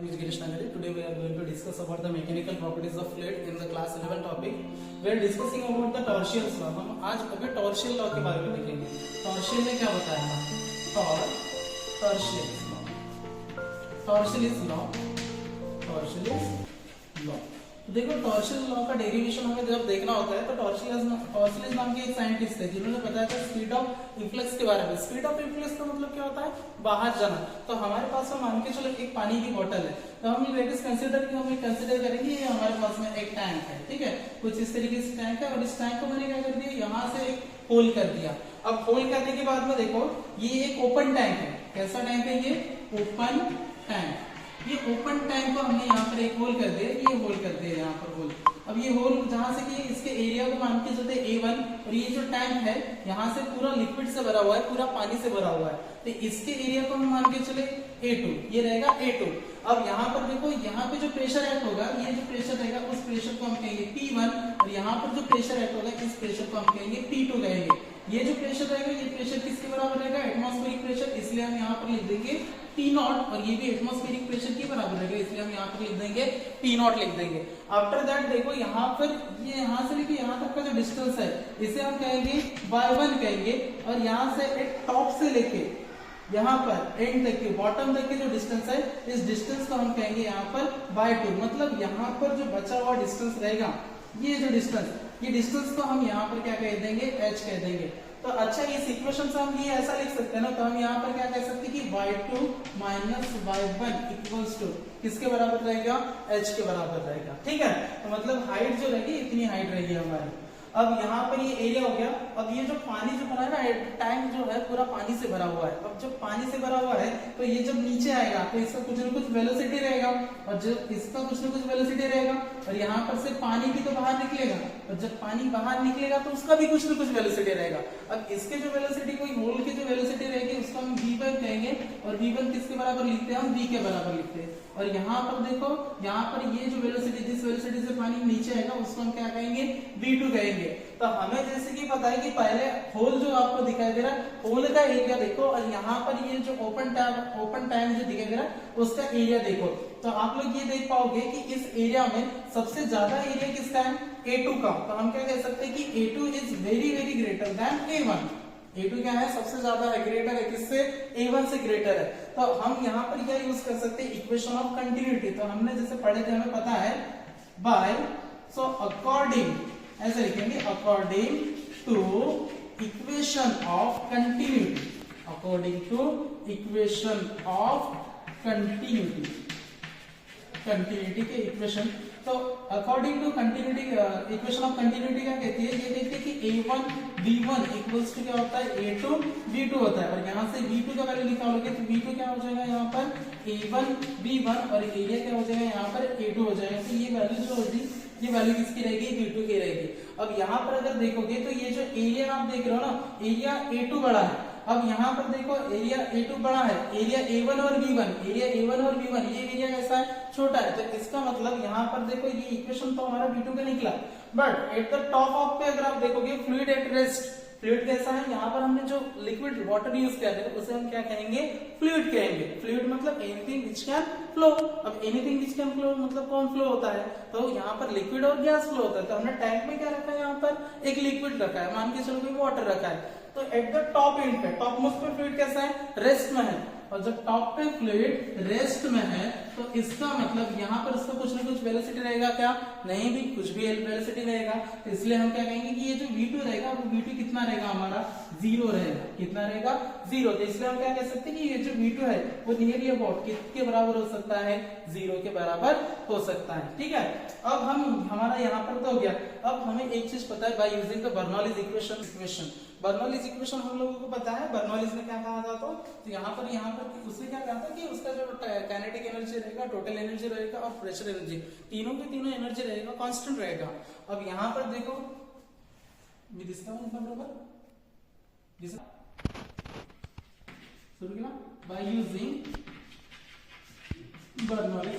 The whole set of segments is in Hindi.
name is Girish Nagari. Today we are going to discuss about the mechanical properties of fluid in the class 11 topic. We are discussing about the torsional law. हम आज अभी torsional law के बारे में देखेंगे. Torsional ने क्या बताया हमें? Torsional law. तो देखो टॉर्शनल लॉ का डेरिवेशन हमें जब देखना होता है तो टॉर्शनलिस्ट नाम के एक साइंटिस्ट थे जिन्होंने बताया था स्पीड ऑफ इफ्लक्स के बारे में. स्पीड ऑफ इफ्लक्स का मतलब क्या होता है? बाहर जाना. तो हमारे पास में मान के चलो एक पानी की बोतल है, तो हम लेट अस कंसीडर कि हम कंसीडर करेंगे ये हमारे पास में एक टैंक है, ठीक है, कुछ इस तरीके से टैंक है और इस टैंक को मैंने क्या कर दिया, यहाँ से एक होल कर दिया. अब होल करने के बाद में देखो ये एक ओपन टैंक है. कैसा टैंक है ये? Open tank. ये ओपन टैंक को हमने यहाँ पर एक होल कर दिया, ये होल कर दिया यहाँ पर होल. अब ये होल जहां से कि इसके एरिया को मान के चलते A1 और ये जो टैंक है यहाँ से पूरा लिक्विड से भरा हुआ है, पूरा पानी से भरा हुआ है, तो इसके एरिया को हम मान के चले A2, ये रहेगा A2. अब यहाँ पर देखो यहाँ पे जो प्रेशर एक्ट होगा, ये जो प्रेशर रहेगा उस प्रेशर को हम कहेंगे P1 और यहाँ पर जो प्रेशर एक्ट होगा इस प्रेशर को हम कहेंगे P2 कहेंगे. ये जो प्रेशर रहेगा ये प्रेशर किसके बराबर रहेगा? एटमॉस्फेरिक प्रेशर, इसलिए हम यहाँ पर लिख देंगे P0 और ये भी एटमॉस्फेरिक प्रेशर के बराबर रहेगा, इसलिए हम यहाँ पर लिख देंगे P0 लिख देंगे. आफ्टर दैट देखो यहाँ पर ये यहाँ से लेके यहाँ तक का जो डिस्टेंस है इसे हम कहेंगे y1 कहेंगे और यहाँ से एक टॉप से लेके यहाँ पर एंड तक के बॉटम तक के जो डिस्टेंस है इस डिस्टेंस को हम कहेंगे यहाँ पर y2. मतलब यहाँ पर जो बचा हुआ डिस्टेंस रहेगा ये जो डिस्टेंस, ये डिस्टेंस को हम यहाँ पर क्या कह देंगे? h कह देंगे. तो अच्छा इस इक्वेशन से हम ये ऐसा लिख सकते हैं ना, तो हम यहाँ पर क्या कह सकते हैं कि y2 minus y1 equals to किसके बराबर रहेगा? h के बराबर रहेगा. ठीक है, तो मतलब हाइट जो रहेगी इतनी हाइट रहेगी हमारी. अब यहाँ पर ये एरिया हो गया. अब ये जो पानी जो भरा है ना, टैंक जो है पूरा पानी से भरा हुआ है. अब जब पानी से भरा हुआ है तो ये जब नीचे आएगा तो इसका कुछ ना कुछ वेलोसिटी रहेगा और जब इसका कुछ ना कुछ वेलोसिटी रहेगा और यहाँ पर से पानी भी तो बाहर निकलेगा और जब पानी बाहर निकलेगा तो उसका भी कुछ ना कुछ वेलोसिटी रहेगा. अब इसके जो वेलोसिटी कोई होल की जो वेलोसिटी रहेगी उसको हम v1 कहेंगे और v1 किसके बराबर लिखते हैं? हम v के बराबर लिखते हैं. और यहाँ पर देखो यहाँ पर ये जो वेलोसिटी जिस वेलोसिटी से पानी नीचे आएगा उसको हम क्या कहेंगे? v2 कहेंगे. तो हमें जैसे कि पता है कि पहले होल जो आपको दिखाई दे रहा है होल का एरिया देखो और यहाँ पर ये जो ओपन टैंक जो दिखाई दे रहा है उसका एरिया देखो, तो आप लोग ये देख पाओगे कि इस एरिया में सबसे ज्यादा एरिया किसका है? A2 का. तो हम क्या कह सकते हैं कि A2 is very very greater than A1. A2 क्या है? सबसे ज्यादा है, ग्रेटर है किससे? A1 से ग्रेटर है. तो हम यहाँ पर क्या यूज कर सकते हैं? Equation of continuity. तो हमने जैसे पढ़े थे हमें पता है बाय, सो अकॉर्डिंग ऐसे लिखेंगे according to equation of continuity. According to equation of continuity, continuity के इक्वेशन. तो according to continuity equation of continuity क्या कहती है? ये कहती है कि A1 V1 इक्वल्स टू क्या होता है? A2 V2 होता है. और यहाँ से V2 का वैल्यू निकालोगे तो V2 क्या हो जाएगा? यहाँ पर A1 V1 और एरिया क्या हो जाएगा? यहाँ पर A2 हो जाएगा. तो ये वैल्यू जो होगी ये वैल्यू किसकी रहेगी? V2 की रहेगी. अब यहाँ पर अगर देखोगे तो ये जो एरिया आप देख रहे हो ना, एरिया A2 बड़ा है. अब यहाँ पर देखो एरिया A2 बड़ा है, एरिया A1 और V1, एरिया A1 और V1 ये एरिया कैसा है? छोटा है. तो इसका मतलब यहाँ पर देखो ये इक्वेशन तो हमारा V2 का निकला. But at the top of पे अगर आप देखोगे फ्लूइड एट रेस्ट, फ्लूइड कैसा है? यहाँ पर हमने जो लिक्विड वाटर यूज किया था उसे हम क्या कहेंगे? फ्लूइड कहेंगे. फ्लूइड मतलब एनीथिंग व्हिच कैन फ्लो. अब एनीथिंग व्हिच कैन फ्लो मतलब कौन फ्लो होता है? तो यहाँ पर लिक्विड और गैस फ्लो होता है. तो हमने टैंक में क्या रखा है? यहाँ पर एक लिक्विड रखा है, मान के चलो कोई वाटर रखा है. तो एट द टॉप एंड पे, टॉप मोस्ट पे फ्लूइड कैसा है? रेस्ट में है. और जब टॉप पे फ्लूइड रेस्ट में है तो इसका मतलब यहाँ पर इसका कुछ ना कुछ वेलोसिटी रहेगा क्या? नहीं भी, कुछ भी वेलोसिटी रहेगा. तो इसलिए हम क्या कहेंगे कि ये जो V2 रहेगा वो V2 कितना रहेगा? हमारा 0 रहेगा. कितना रहेगा? 0. तो इसलिए हम क्या कह सकते हैं कि ये जो V2 है वो नियरली अबाउट किसके बराबर हो सकता है? 0 के बराबर हो सकता है. ठीक है, अब हम हमारा यहाँ पर तो हो गया. अब हमें एक चीज पता है by using the Bernoulli's equation. Bernoulli's equation हम लोगों को पता है. बर्नौलीज ने क्या कहा था? तो यहाँ पर उसने क्या कहा था कि उसका जो काइनेटिक एनर्जी रहेगा, टोटल एनर्जी रहेगा और प्रेशर एनर्जी, तीनों के तीनों एनर्जी रहेगा कांस्टेंट रहेगा. अब यहाँ पर देखो शुरू किया बाय यूजिंग बर्नौलीज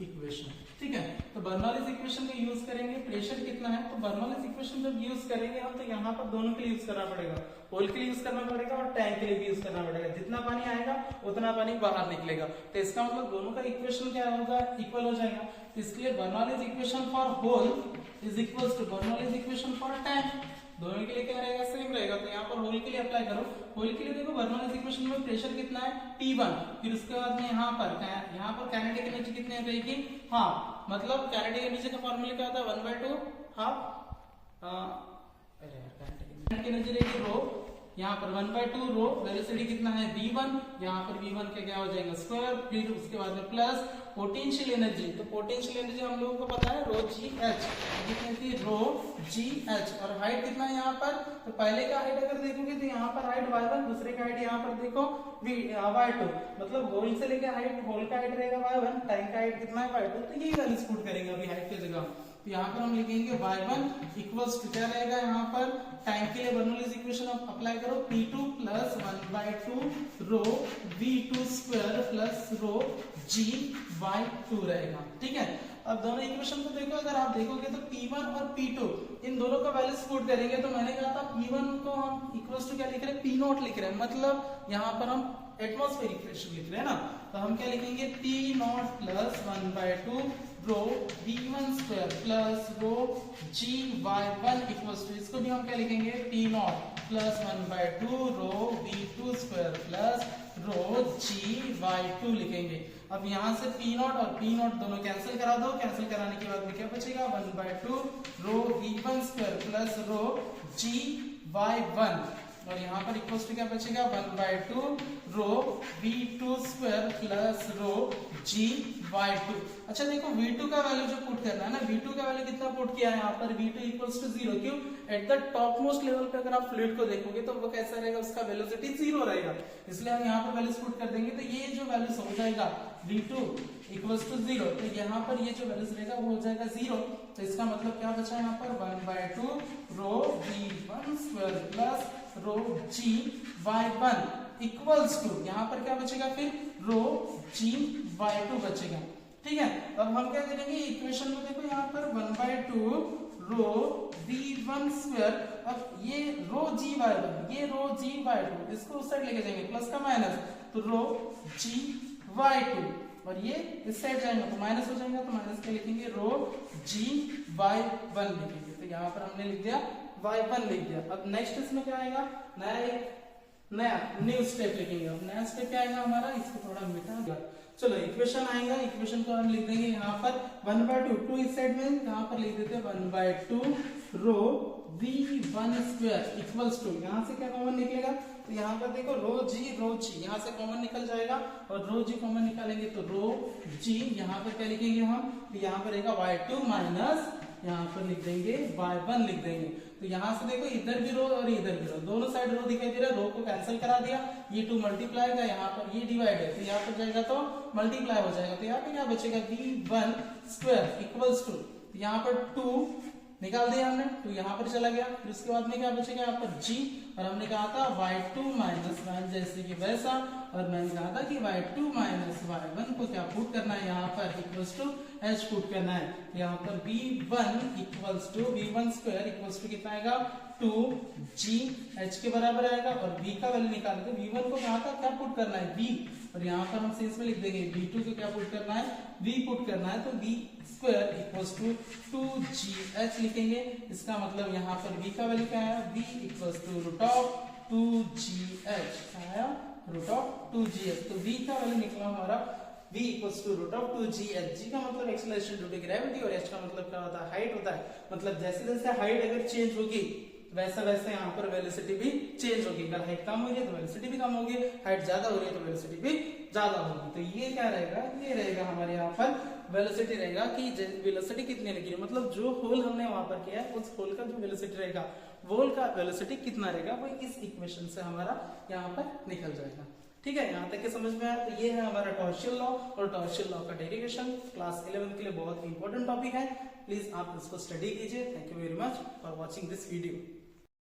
इक्वेशन. ठीक है, तो बर्नौलीज इक्वेशन का यूज करेंगे। प्रेशर कितना है तो बर्नौलीज इक्वेशन जब यूज करेंगे हम तो यहाँ पर दोनों के लिए यूज करना पड़ेगा, होल के लिए यूज करना पड़ेगा और टैंक के लिए भी यूज करना पड़ेगा। जितना पानी आएगा उतना पानी बाहर निकलेगा, तो इसका मतलब दोनों का इक्वेशन क्या होगा, इक्वल हो जाएगा। इसलिए Bernoulli's equation for hole is equal to Bernoulli's equation for tank. दोनों के लिए क्या रहेगा, सेम रहेगा। तो यहाँ पर होल के लिए अप्लाई करो। होल के लिए देखो बर्नौलीज इक्वेशन में प्रेशर कितना है T1, फिर उसके बाद में यहाँ पर काइनेटिक एनर्जी कितनी रहेगी, हाँ मतलब काइनेटिक एनर्जी का फॉर्मूला क्या होता है 1/2 हाफ, अरे यार काइनेटिक एनर्जी रहेगी रो, यहाँ पर 1/2 रो, वेलोसिटी कितना है V1, यहाँ पर V1 का क्या हो जाएगा स्क्वायर, फिर उसके बाद में प्लस पोटेंशियल एनर्जी। तो पोटेंशियल एनर्जी हम लोगों को पता है रो जी एच, कितनी थी रो जी एच, और हाइट कितना है यहाँ पर, तो पहले का हाइट अगर देखोगे तो यहाँ पर हाइट y1, दूसरे का हाइट यहाँ पर देखो y2, मतलब होल से लेके हाइट, होल का हाइट रहेगा y1, टैंक का हाइट कितना है y2, तो यही वैल्यूज पुट करेंगे अभी हाइट की जगह। तो यहाँ पर हम लिखेंगे y1 इक्वल्स टू क्या रहेगा, यहाँ पर टैंक के लिए बर्नौलीज इक्वेशन अप्लाई करो, P2 plus 1/2 rho V2 square plus rho G/2 रहेगा। ठीक है, अब दोनों इक्वेशन को देखो, अगर आप देखोगे तो P1 और P2 इन दोनों का वैल्यूज पुट करेंगे तो मैंने कहा था P1 को हम इक्वल्स टू क्या लिख रहे हैं, P0 लिख रहे हैं, मतलब यहाँ पर हम एटमॉस्फेरिक प्रेशर लिख रहे हैं ना, तो हम क्या लिखेंगे P0 plus 1/2 rho V1 square plus rho G/1 equals to, इसको भी हम क्या लिखेंगे P0 plus 1/2 rho V2 square plus rho G/2 लिखेंगे। अब यहाँ से P0 और P0 दोनों कैंसिल करा दो, कैंसिल कराने के बाद में क्या बचेगा 1/2 rho V1 square plus rho G/1, और यहाँ पर इक्वल्स टू क्या बचेगा 1/2 rho V2 square plus rho G/2। अच्छा देखो V2 का वैल्यू जो पुट करना है ना, V2 का वैल्यू कितना पुट किया है यहाँ पर, V2 इक्वल्स टू 0, क्यों, at the top most level पे अगर आप फ्लूइड को देखोगे तो वो कैसा रहेगा, उसका वेलोसिटी 0 रहेगा, इसलिए हम यहाँ पर वैल्यूज पुट कर देंगे। तो ये जो वैल्यूज हो जाएगा V2 इक्वल्स टू 0, तो यहाँ पर ये जो वैल्यूज रहेगा वो हो जाएगा 0, तो इसका मतलब क्या बचा यहाँ पर 1/2 rho V1 square plus rho G/1 equals to, यहाँ पर क्या बचेगा फिर रो G/2 बचेगा। ठीक है, अब हम क्या करेंगे इक्वेशन में देखो यहाँ पर 1/2 रो V1 स्क्वायर, अब ये रो G/1, ये रो G/2, इसको उस साइड लेके जाएंगे प्लस का माइनस, तो रो G/2, और ये इस साइड जाएंगे तो माइनस हो जाएगा, तो माइनस के लिखेंगे रो G/1 लिखेंगे। तो यहाँ पर हमने लिख दिया y1 लिख दिया। अब नेक्स्ट इसमें क्या आएगा, नया न्यू स्टेप लिखेंगे। अब नया स्टेप क्या आएगा हमारा, इसको थोड़ा मिटा दिया, चलो इक्वेशन आएगा, इक्वेशन को हम लिख देंगे यहाँ पर 1/2, 2 इस साइड में, यहाँ पर लिख देते हैं 1/2 rho V1 square equals to, यहाँ से क्या कॉमन निकलेगा, तो यहाँ पर देखो रो G यहाँ से कॉमन निकल जाएगा, और रो G कॉमन निकालेंगे तो रो G, यहाँ पर क्या लिखेंगे हम, तो यहाँ पर रहेगा y2 माइनस, यहाँ पर लिख देंगे y1 लिख देंगे। तो यहाँ से देखो इधर भी रो और इधर भी रो, दोनों साइड रो दिखाई दे रहा है, रो को कैंसिल करा दिया, ये 2 मल्टीप्लाई का, यहाँ पर ये डिवाइड है, तो यहाँ पर जाएगा तो मल्टीप्लाई हो जाएगा, तो यहाँ पे क्या बचेगा V1 स्क्वायर इक्वल्स टू, यहाँ पर 2 निकाल दिया हमने, 2 यहाँ पर चला गया, फिर उसके बाद में क्या बचेगा यहाँ पर G, और हमने कहा था y2 माइनस 1 जैसे कि वैसा, और मैंने कहा था कि y2 माइनस y1 को क्या पुट करना है यहाँ पर इक्वल्स टू h पुट करना है। यहाँ पर V1 equals to V1 square equals to कितना आएगा 2GH के बराबर आएगा, और V का वैल्यू निकालते हैं, V1 को कहा था क्या पुट करना है V, और यहाँ पर हम सेंस में लिख देंगे V2 को क्या पुट करना है V पुट करना है, तो V square equals to 2GH लिखेंगे। इसका मतलब यहाँ पर V का वैल्यू क्या है, V equals to root of 2GH आया, रूट ऑफ 2GH, तो V का वैल्यू निकला हमारा V equals to root of 2GH। G का मतलब एक्सेलरेशन ड्यू टू ग्रेविटी, और H का मतलब क्या होता है, हाइट होता है, मतलब जैसे जैसे हाइट अगर चेंज होगी वैसा वैसे यहाँ पर वेलोसिटी भी चेंज होगी, अगर हाइट कम हो रही है तो वेलोसिटी भी कम होगी, हाइट ज्यादा हो रही है तो वेलोसिटी भी ज्यादा होगी। तो ये क्या रहेगा, ये रहेगा हमारे यहाँ पर वेलोसिटी रहेगा कि वेलोसिटी कितनी लगी, मतलब जो होल हमने वहां पर किया है उस होल का जो वेलोसिटी रहेगा, होल का वेलोसिटी कितना रहेगा, वो इस इक्वेशन से हमारा यहाँ पर निकल जाएगा। ठीक है, यहाँ तक के समझ में आया। तो ये है हमारा टॉर्शियल लॉ, और टॉर्शियल लॉ का डेरिवेशन क्लास 11 के लिए बहुत इंपॉर्टेंट टॉपिक है, प्लीज आप इसको स्टडी कीजिए। Thank you very much for watching this video.